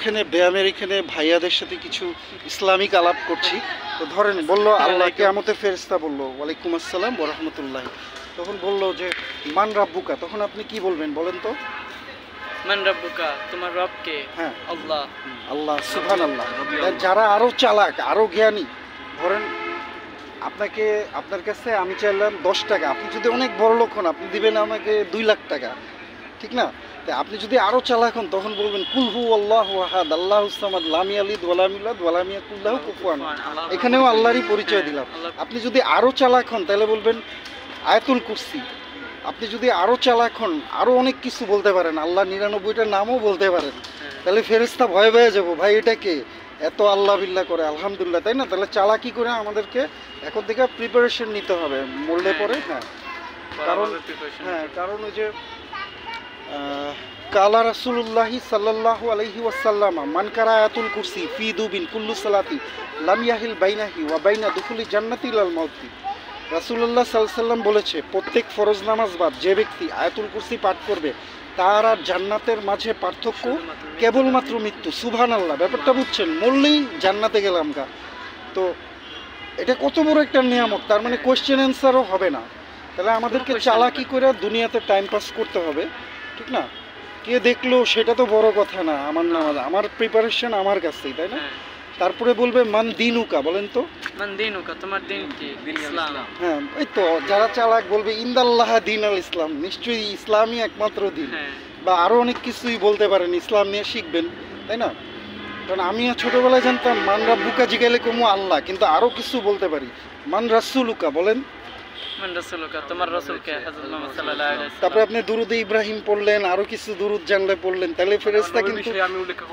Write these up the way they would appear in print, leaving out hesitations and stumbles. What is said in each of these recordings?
এখানে ব্যায়ামের এখানে ভাইয়াদের সাথে কিছু ইসলামিক আলাপ করছি। তো ধরেন বললো আল্লাহ কিয়ামতের ফেরেশতা বললো ওয়ালাইকুম আসসালাম ওয়া রাহমাতুল্লাহ, তখন বললো যে মান রাব্বুকা, তখন আপনি কি বলবেন বলেন তো? মান রাব্বুকা, তোমার রব কে? হ্যাঁ, আল্লাহ। আল্লাহ, সুবহানাল্লাহ। যারা আরো চালাক আরো জ্ঞানী, ধরেন আপনাকে আপনার কাছে আমি চাইলাম 10 টাকা, আপনি যদি অনেক বড় লোক হন আপনি দিবেন আমাকে 2 লাখ টাকা, ঠিক না? তাই আপনি যদি আরো চালাক হন তখন বলবেন কুল হু আল্লাহু আহাদ আল্লাহুস সামাদ লাম ইয়ালিদ ওয়া লাম ইউলাদ ওয়া লাম ইয়াকুল লাহু কুফুয়ান। এখানেও আল্লাহরই পরিচয় দিলাম। আপনি যদি আরো চালাক হন তাহলে বলবেন আয়াতুল কুরসি। আপনি যদি আরো চালাক হন আরো অনেক কিছু বলতে পারেন, আল্লাহ 99টা নামও বলতে পারেন। তাহলে ফেরেশতা ভয় পেয়ে যাবো, ভাই এটা কে এত আল্লাহ বিল্লাহ করে, আলহামদুলিল্লাহ, তাই না? তাহলে চালাকি করে আমাদেরকে এখন থেকে প্রিপারেশন নিতে হবে মরলে পরে। হ্যাঁ, কারণ ওই যে কালা রাসূলুল্লাহি সাল্লাল্লাহু আলাইহি ওয়াসাল্লাম মান কারা আয়াতুল কুরসি ফি দুবিন কুল্লু সালাতি লাম ইয়াহিল বাইনাহি ওয়া বাইনা দুখুলি জান্নাতি ইলাল মাউতি। রাসূলুল্লাহ সাল্লাল্লাহু আলাইহি ওয়াসাল্লাম বলেছে প্রত্যেক ফরজ নামাজ বাদ যে ব্যক্তি আয়াতুল কুরসি পাঠ করবে তার আর জান্নাতের মাঝে পার্থক্য কেবলমাত্র মৃত্যু। সুবহানাল্লাহ, ব্যাপারটা বুঝছেন? মরলেই জান্নাতে গেলাম গা। তো এটা কত বড় একটা নিয়ামত, তার মানে কোয়েশ্চেন অ্যান্সারও হবে না। তাহলে আমাদেরকে চালাকি করে দুনিয়াতে টাইম পাস করতে হবে, ঠিক না? কে দেখলো সেটা তো বড় কথা না, আমার নামাজ আমার প্রিপারেশন আমার কাছেই, তাই না? তারপরে বলবে মান দিনুকা, বলেন তো মান দিনুকা, তোমার দিন কি? ইসলাম। হ্যাঁ, এই তো যারা চালাক বলবে ইন্দাল্লাহ দিন আল ইসলাম, নিশ্চয়ই ইসলামই একমাত্র দিন। বা আরো অনেক কিছুই বলতে পারেন, ইসলাম নিয়ে শিখবেন, তাই না? কারণ আমিও ছোটবেলায় জানতাম মান রাব্বুকা জিগাইলে কমু আল্লাহ, কিন্তু আরো কিছু বলতে পারি মান রাসূলুকা, বলেন মান রাসূলুকা, তোমার রাসূল কে? হযরত মুহাম্মদ সাল্লাল্লাহু আলাইহি ওয়াসাল্লাম। তারপরে আপনি দুরুদে ইব্রাহিম পড়লেন, আরো কিছু দুরুদ জানলে পড়লেন, তাহলে ফেরেশতা কিন্তু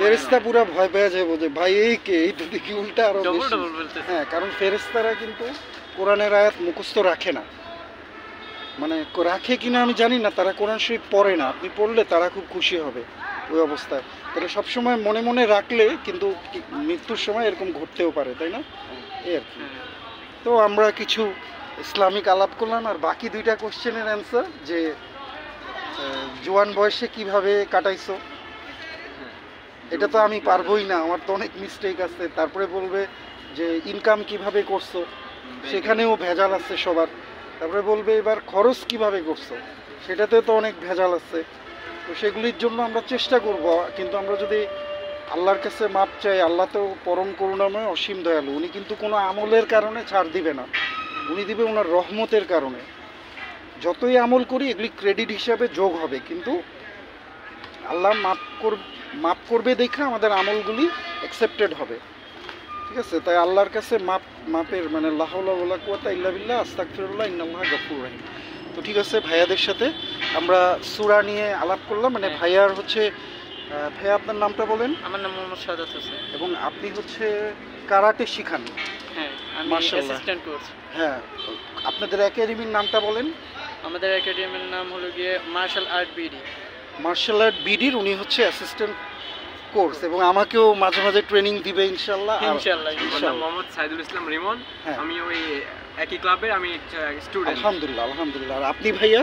ফেরেশতা পুরো ভয় পেয়ে যাবে যে ভাই এই কে, এই তো দেখি উল্টা আরো বেশি। হ্যাঁ, কারণ ফেরেশতারা কিন্তু কোরআনের আয়াত মুখস্থ রাখে না, মানে রাখে কিনা আমি জানি না, তারা কোরআন শরীফ পড়ে না। আপনি পড়লে তারা খুব খুশি হবে ওই অবস্থায়। তাহলে সবসময় মনে মনে রাখলে কিন্তু মৃত্যুর সময় এরকম ঘটতেও পারে, তাই না? এই আর কি। তো আমরা কিছু ইসলামিক আলাপ করলাম, আর বাকি 2টা কোশ্চেনের অ্যান্সার যে জোয়ান বয়সে কিভাবে কাটাইছো, এটা তো আমি পারবোই না, আমার তো অনেক মিস্টেক আছে। তারপরে বলবে যে ইনকাম কিভাবে করছো, সেখানেও ভেজাল আছে সবার। তারপরে বলবে এবার খরচ কিভাবে করছো, সেটাতে তো অনেক ভেজাল আছে। তো সেগুলির জন্য আমরা চেষ্টা করব, কিন্তু আমরা যদি আল্লাহর কাছে মাপ চাই, আল্লাহ তো পরম করুণাময় অসীম দয়ালু, উনি কিন্তু কোনো আমলের কারণে ছাড় দিবে না, উনি দিবে ওনার রহমতের কারণে। যতই আমল করি এগুলি ক্রেডিট হিসাবে যোগ হবে, কিন্তু আল্লাহ মাপ করবে দেখে আমাদের আমলগুলি অ্যাকসেপ্টেড হবে, ঠিক আছে? তাই আল্লাহর কাছে মাপের মানে লা হাওলা ওয়ালা কুওয়াতা ইল্লা বিল্লাহ আস্তাগফিরুল্লাহ ইন্নাল্লাহা গফুরুর রহিম। তো ঠিক আছে, ভাইয়াদের সাথে আমরা সূরা নিয়ে আলাপ করলাম। মানে ভাইয়ার হচ্ছে ভাইয়া আপনার নামটা বলেন? আমার নাম মোহাম্মদ সাদাত হোসেন। এবং আপনি হচ্ছে কারাটে শিখান? হ্যাঁ, আমি মাশাআল্লাহ। Assistant coach. হ্যাঁ, আপনাদের একাডেমির নামটা বলেন? আমাদের একাডেমির নাম হলো গিয়ে martial art BD. Martial art বিডির উনি হচ্ছে অ্যাসিস্ট্যান্ট কোর্স, এবং আমাকেও মাঝে মাঝে ট্রেনিং দিবে ইনশাআল্লাহ। ইনশাআল্লাহ। মোহাম্মদ সাইদুল ইসলাম রিমন, আমি ওই একই ক্লাবের আমি স্টুডেন্ট। আলহামদুলিল্লাহ, আলহামদুলিল্লাহ। আর আপনি ভাইয়া?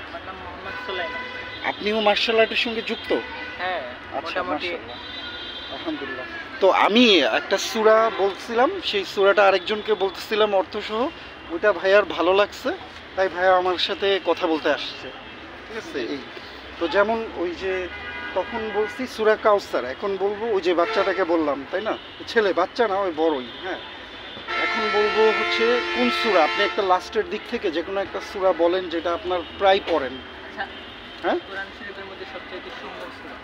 আমার নাম মোহাম্মদ সুলাইমান। আপনিও মার্শাল আর্টের সঙ্গে যুক্ত? হ্যাঁ, আচ্ছা, মোটামুটি। আলহামদুলিল্লাহ। তো আমি একটা সূরা বলছিলাম, সেই সূরাটা আরেকজনকে বলতেছিলাম অর্থসহ, ওইটা ভাইয়ার ভালো লাগছে, তাই ভাইয়া আমার সাথে কথা বলতে আসছে, ঠিক আছে? এই তো যেমন ওই যে তখন বলছি সূরা কাউসার, এখন বলবো ওই যে বাচ্চাটাকে বললাম, তাই না? ছেলে, বাচ্চা না, ওই বড়ই। হ্যাঁ, এখন বলবো হচ্ছে কোন সূরা, আপনি একটা লাস্টের দিক থেকে যে কোনো একটা সূরা বলেন যেটা আপনার প্রায় পড়েন। হ্যাঁ, কোরআন শরীফের মধ্যে সবচেয়ে সুন্দর সূরা।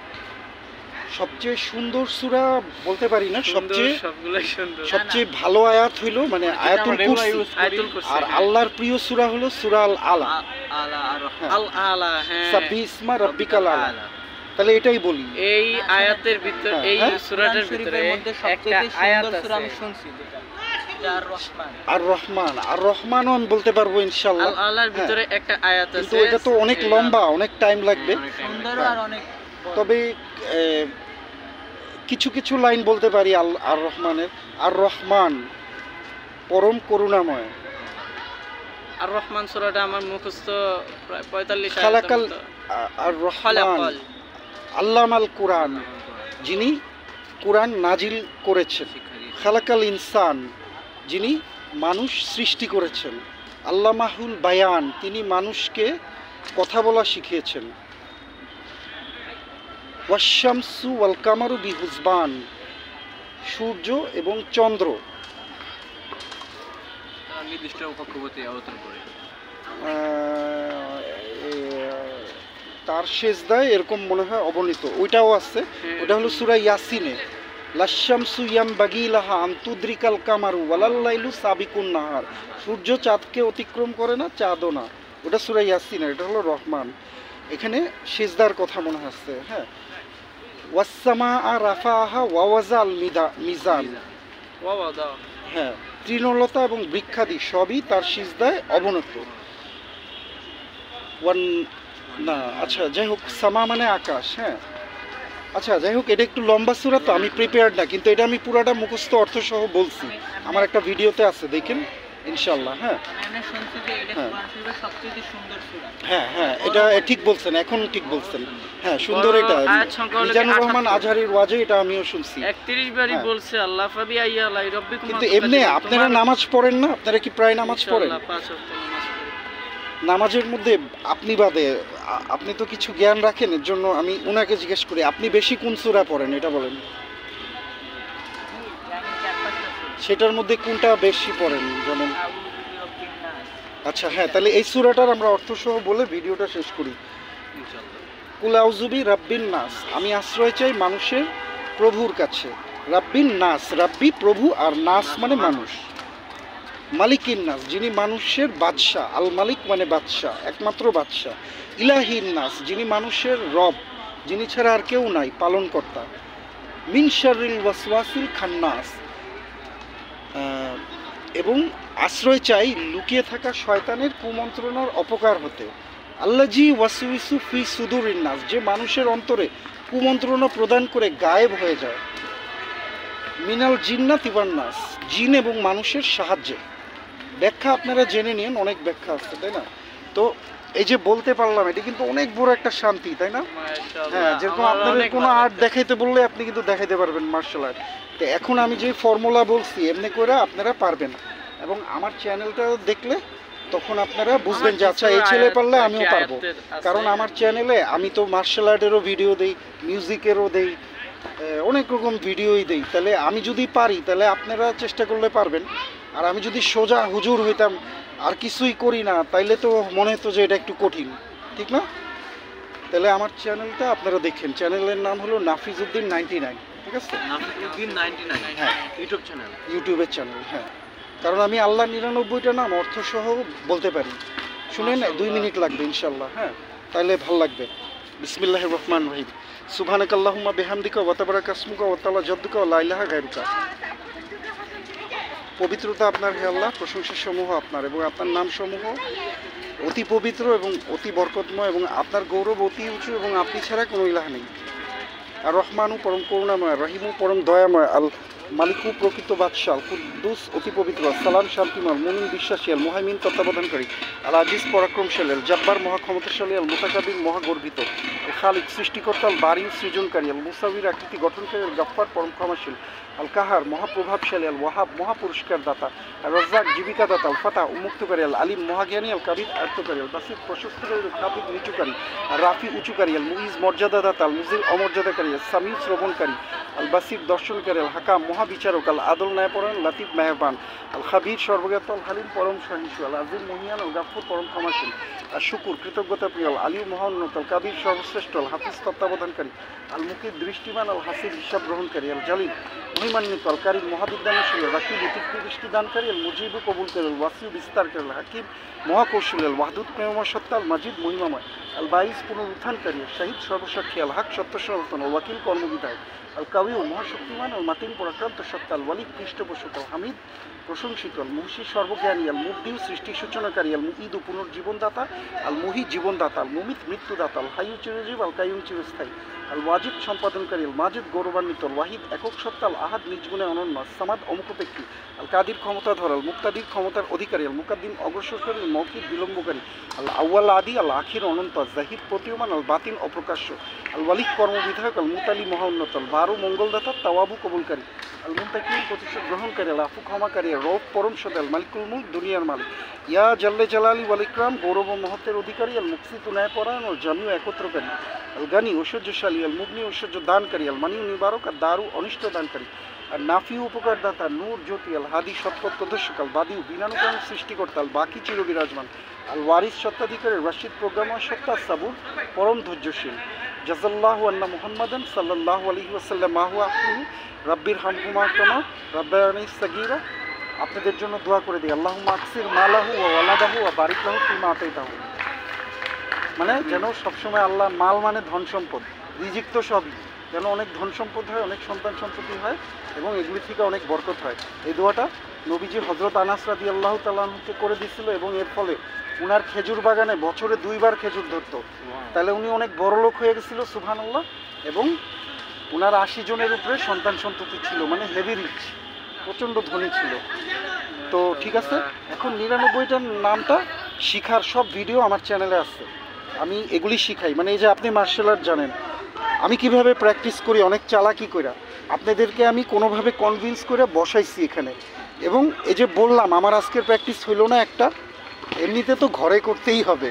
সবচেয়ে সুন্দর সূরা বলতে পারি না, সবগুলাই সুন্দর। সবচেয়ে ভালো আয়াত হইল মানে আয়াতুল কুরসি, আর আল্লাহর প্রিয় সূরা হলো সূরা আল আলা। আল আলা, হ্যাঁ, সাব্বিহ ইসমা রাব্বিকাল আলা। তাহলে এটাই বলি, এই আয়াতের ভিতর, এই সূরাটার ভিতরে একটা আয়াত আছে আমি শুনছি, যেটা আর রহমান। আর রহমানও আমি বলতে পারবো ইনশাআল্লাহ। আল আলার ভিতরে একটা আয়াত আছে, কিন্তু এটা তো অনেক লম্বা, অনেক টাইম লাগবে। সুন্দর আর অনেক, তবে কিছু কিছু লাইন বলতে পারি আর রহমানের। আর রহমান পরম করুণাময়। আর রহমান সূরাটা আমার মুখস্থ প্রায় 45 আয়াত। খালাকাল আর রহমান আল্লামাল কোরআন, যিনি কোরআন নাজিল করেছেন। খালাকাল ইনসান, যিনি মানুষ সৃষ্টি করেছেন। আল্লামাহুল বায়ান, তিনি মানুষকে কথা বলা শিখিয়েছেন। ওয়াশামসু ওয়াল কামারু বিহুসবান, সূর্য এবং চন্দ্র নির্দিষ্ট কক্ষপথে অবতরণ করে তার সেজদায় এরকম মনে হয় অবনীত, ওইটাও আছে। ওটা হলো সূরা ইয়াসিনে, লাশামসু ইয়ামবাগি লাহা আন তুদরিকাল কামারু ওয়ালাল্লাইলু সাবিকুন নাহার, সূর্য চাঁদকে অতিক্রম করে না, চাঁদও না। ওটা সূরা ইয়াসিনে, এটা হলো রহমান। এখানে সেজদার কথা মনে হচ্ছে। হ্যাঁ, ওয়াসসামা রাফাহা ওয়াওয়াজাল মিজান, হ্যাঁ, তৃণলতা এবং বৃক্ষাদি সবই তার সিজদায় অবনত। না আচ্ছা, যাই হোক, সামা মানে আকাশ। হ্যাঁ, আচ্ছা, যাই হোক, এটা একটু লম্বা সূরা, তো আমি প্রিপেয়ার্ড না, কিন্তু এটা আমি পুরাটা মুখস্থ অর্থ সহ বলছি, আমার একটা ভিডিওতে আছে, দেখেন ইনশাল্লাহ। হ্যাঁ হ্যাঁ হ্যাঁ, এটা ঠিক বলছেন, এখন ঠিক বলছেন। হ্যাঁ, সুন্দর। এটা মিজানুর রহমান আজহারীর ওয়াজে এটা আমিও শুনছি। 31 বারই বলছে আল্লাহ ফাবি আইয়া লাই রব্বিকুম। কিন্তু এমনি আপনারা নামাজ পড়েন না? আপনারা কি প্রায় নামাজ পড়েন? নামাজের মধ্যে আপনি বাদে আপনি তো কিছু জ্ঞান রাখেন, এর জন্য আমি উনাকে জিজ্ঞেস করি, আপনি বেশি কোন সূরা পড়েন এটা বলেন। সেটার মধ্যে কোনটা বেশি পড়েন যেমন? আচ্ছা, হ্যাঁ, তাহলে এই সূরাটার আমরা অর্থ সহ বলে ভিডিওটা শেষ করি। কুল আউযুবি রাব্বিন নাস, আমি আশ্রয় চাই মানুষের প্রভুর কাছে। রাব্বিন নাস, রাব্বি প্রভু, আর নাস মানে মানুষ। মালিকিন নাস, যিনি মানুষের বাদশা। আল মালিক মানে বাদশা, একমাত্র বাদশা। ইলাহিন নাস, যিনি মানুষের রব, যিনি ছাড়া আর কেউ নাই, পালনকর্তা। মিন শাররিল ওয়াসওয়াসিল খান্নাস, এবং আশ্রয় চাই লুকিয়ে থাকা শয়তানের কুমন্ত্রণার অপকার হতে। আল্লাজি ওয়াসউইসু ফি সুদুরিন নাস, যে মানুষের অন্তরে কুমন্ত্রণা প্রদান করে গায়েব হয়ে যায়। মিনাল জিন্নাতি ওয়ান নাস, জিন এবং মানুষের সাহায্যে। ব্যাখ্যা আপনারা জেনে নিন, অনেক ব্যাখ্যা আছে, তাই না? তো এই যে বলতে পারলাম, এটা কিন্তু অনেক বড় একটা শান্তি, তাই না? হ্যাঁ, যেরকম আপনাদের কোনো আর্ট দেখাইতে বললে আপনি কিন্তু দেখাইতে পারবেন, মার্শাল আর্ট। তো এখন আমি যে ফর্মুলা বলছি এমনি করে আপনারা পারবেন, এবং আমার চ্যানেলটা দেখলে তখন আপনারা বুঝবেন যে আচ্ছা, এই ছেলে পারলে আমিও পারবো। কারণ আমার চ্যানেলে আমি তো মার্শাল আর্টেরও ভিডিও দেই, মিউজিকেরও দেই, অনেক রকম ভিডিওই দেই। তাহলে আমি যদি পারি, তাহলে আপনারা চেষ্টা করলে পারবেন। আর আমি যদি সোজা হুজুর হইতাম, আর কিছুই করি না, তাইলে তো মনে হতো যে এটা একটু কঠিন, ঠিক না? তাহলে আমার চ্যানেলটা আপনারা দেখেন, চ্যানেলের নাম হলো নাফিজউদ্দিন 99, ঠিক আছে? নাফিজউদ্দিন 99, হ্যাঁ, ইউটিউব চ্যানেল, ইউটিউবের চ্যানেল। হ্যাঁ, কারণ আমি আল্লাহ 99টা নাম অর্থসহ বলতে পারি। শুনেন, 2 মিনিট লাগবে ইনশাল্লাহ। হ্যাঁ, তাহলে ভাল লাগবে। বিসমিল্লাহির রহমানির রহিম। সুবহানাকাল্লাহুম্মা বিহামদিকা ওয়া তাবারাকা ইসমুকা ওয়া তাআলা জাদ্দুকা ওয়া লা ইলাহা গায়রুকা। পবিত্রতা আপনার হে আল্লাহ, প্রশংসা সমূহ আপনার, এবং আপনার নাম সমূহ অতি পবিত্র এবং অতি বরকতময়, এবং আপনার গৌরব অতি উঁচু, এবং আপনি ছাড়া কোনো ইলাহ নেই। আর রহমানু পরম করুণাময়, রহিমু পরম দয়াময়, আল মালিকু প্রকৃত বাদশাহ, কুদ্দুস অতি পবিত্র, সালাম শান্তিময়, মুমিন বিশ্বাসী, আল মুহাইমিন তত্ত্বাবধানকারী, আল আজিজ পরাক্রমশালী, আল জব্বার মহাক্ষমতাশালী, আল মুতাকাবির মহাগর্বিত, আল খালিক সৃষ্টিকর্তা, আল বারি সৃজনকারী, আল মুসাবির আকৃতি গঠনকারী, আল গাফফার পরম ক্ষমাশীল, আল কাহার মহাপ্রভাবশালী, আল ওয়াহাব মহাপুরস্কার দাতা, আল রাজ্জাক জীবিকা দাতা, আল ফাতা উন্মুক্তকারী, আল আলিম মহাজ্ঞানী, আল কাবির আয়ত্তকারী, আল বাসির প্রশস্তকারী, আল কাবির নিচুকারী, আর রাফি উঁচুকারী, আল মুইজ মর্যাদা দাতা, আল মুজির অমর্যাদাকারী, আল সামিউ শ্রবণকারী, আল বাসির দর্শনকারী, আল হাকাম মহাবিচারক, আল আদল ন্যায়পরায়ণ, লাতিফ মেহরবান, আল খাবির সর্বজ্ঞাত, আল হালিম পরম সহিষ্ণু, আল আজিম মহিয়ান, আল গাফুর পরম ক্ষমাশীল, আর শুকুর কৃতজ্ঞতা প্রিয়, আল আলিউ মহান্নত, আল কাবির সর্বশ্রেষ্ঠ, আল হাফিজ তত্ত্বাবধানকারী, আল মুকির দৃষ্টিমান, আল হাসির হিসাব গ্রহণকারী, আল জালিম মহিমান্বিত, আল কারিম মহাবিদ্যানশীল, রাকিব অতিক্তি দৃষ্টি দানকারী, আল মুজিবু কবুলকারী, আল ওয়াসিউ বিস্তারকারী, আল হাকিম মহাকৌশলী, আল ওয়াহদুদ প্রেমময় সত্তা, আল মাজিদ মহিমাময়, আল বাইস পুনরুত্থানকারী, শাহিদ সর্বসাক্ষী, আল হাক সত্য সনাতন, আল ওয়াকিল কর্মবিধায়ক, আল কাউিউ মহাশক্তিমান, আল মাতিন পরাক্রান্ত সত্তা, আল ওয়ালিদ পৃষ্ঠপোষক, আল হামিদ প্রশংসিত, আল মুহসি সর্বজ্ঞানী, আল মুবদিউ সৃষ্টি সূচনাকারী, আল মুঈদু পুনর্জীবনদাতা, আল মুহি জীবনদাতা, আল মুমিত মৃত্যুদাতা, আল হাইয়ু চিরজীব মুজিব আল কাইয়ুম চিরস্থায়ী, আল ওয়াজিদ সম্পাদনকারী, আল মাজিদ গৌরবান্বিত, আল ওয়াহিদ একক সত্তা, আল আহাদ নিজ গুণে অনন্য, সামাদ অমুখপেক্ষী, আল কাদির ক্ষমতাধর, আল মুক্তাদির ক্ষমতার অধিকারী, আল মুকাদ্দিম অগ্রসরকারী, আল মৌকিদ বিলম্বকারী, আল আউয়াল আদি, আল আখির অনন্ত, আল জাহিদ প্রতীয়মান, আল বাতিন অপ্রকাশ্য, আল ওয়ালিক কর্মবিধায়ক, আল মুতালি মহাউন্নত, আল বারু মঙ্গলদাতা, তাওয়াবু কবুলকারী, আল মুন্তাকিম প্রতিশোধ গ্রহণকারী, আল আফু ক্ষমাকারী, রৌফ পরম সদা, আল মালিকুল মুলক দুনিয়ার মালিক, ইয়া জাল্লে জালালি ওয়াল ইকরাম গৌরব ও মহত্বের অধিকারী, আল মুকসিত ন্যায়পরায়ণ ও জামিউ একত্রকারী, আল গানি ঐশ্বর্যশালী, আল মুগনি ঐশ্বর্য দানকারী, আল মানিউ নিবারক, আর দারু অনিষ্ট দানকারী, আর নাফিউ উপকারদাতা, নূর জ্যোতি, আল হাদি সৎপথ প্রদর্শক, আল বাদিউ বিনানুকরণ সৃষ্টিকর্তা, আল বাকি চির বিরাজমান, আল ওয়ারিস সত্ত্বাধিকারী, রাশিদ প্রোগ্রামার সত্তা, সাবুর পরম ধৈর্যশীল। জাযাল্লাহু আন্না মুহাম্মাদান সাল্লাল্লাহু আলাইহি ওয়াসাল্লাম মাহু আফিহি রাব্বির হামহুমা কামা রাব্বায়ানি সাগীরা। আপনাদের জন্য দোয়া করে দিই, আল্লাহুম্মা আকসির মালাহু ওয়া ওয়ালাদাহু ওয়া বারিক লাহু ফিমা আতাইতাহু। মানে যেন সবসময় আল্লাহ, মাল মানে ধন সম্পদ, রিজিক তো সবই, যেন অনেক ধন সম্পদ হয়, অনেক সন্তান সম্পত্তি হয় এবং এগুলি থেকে অনেক বরকত হয়। এই দোয়াটা নবীজি হযরত আনাস রাদিয়াল্লাহু তাআলা আনহুকে করে দিয়েছিল এবং এর ফলে উনার খেজুর বাগানে বছরে 2 বার খেজুর ধরতো। তাহলে উনি অনেক বড় লোক হয়ে গেছিল, সুবহানাল্লাহ। এবং উনার 80 জনের উপরে সন্তান সন্ততি ছিল, মানে হেভি রিচ, প্রচণ্ড ধনী ছিল। তো ঠিক আছে, এখন 99টার নামটা শিখার সব ভিডিও আমার চ্যানেলে আছে, আমি এগুলি শিখাই। মানে এই যে আপনি মার্শাল আর্ট জানেন, আমি কিভাবে প্র্যাকটিস করি অনেক চালাকি করে, আপনাদেরকে আমি কোনোভাবে কনভিন্স করে বসাইছি এখানে। এবং এই যে বললাম আমার আজকের প্র্যাকটিস হইল না একটা, এমনিতে তো ঘরে করতেই হবে,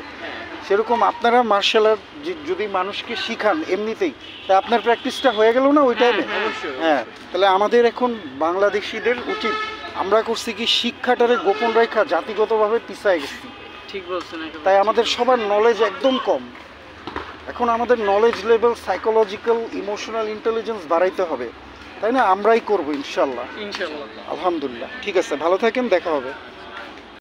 সেরকম আপনারা মার্শাল আর্ট যদি মানুষকে শিখান এমনিতেই, তা আপনার প্র্যাকটিসটা হয়ে গেল না ওই টাইমে। হ্যাঁ, তাহলে আমাদের এখন বাংলাদেশিদের উচিত, আমরা করছি কি শিক্ষাটারে গোপন রেখা জাতিগতভাবে পিছায় গেছি। ঠিক বলছেন। তাই আমাদের সবার নলেজ একদম কম। এখন আমাদের knowledge level, psychological, emotional intelligence বাড়াইতে হবে, তাই না? আমরাই করবো ইনশাল্লাহ। ইনশাআল্লাহ, আলহামদুলিল্লাহ। ঠিক আছে, ভালো থাকেন, দেখা হবে।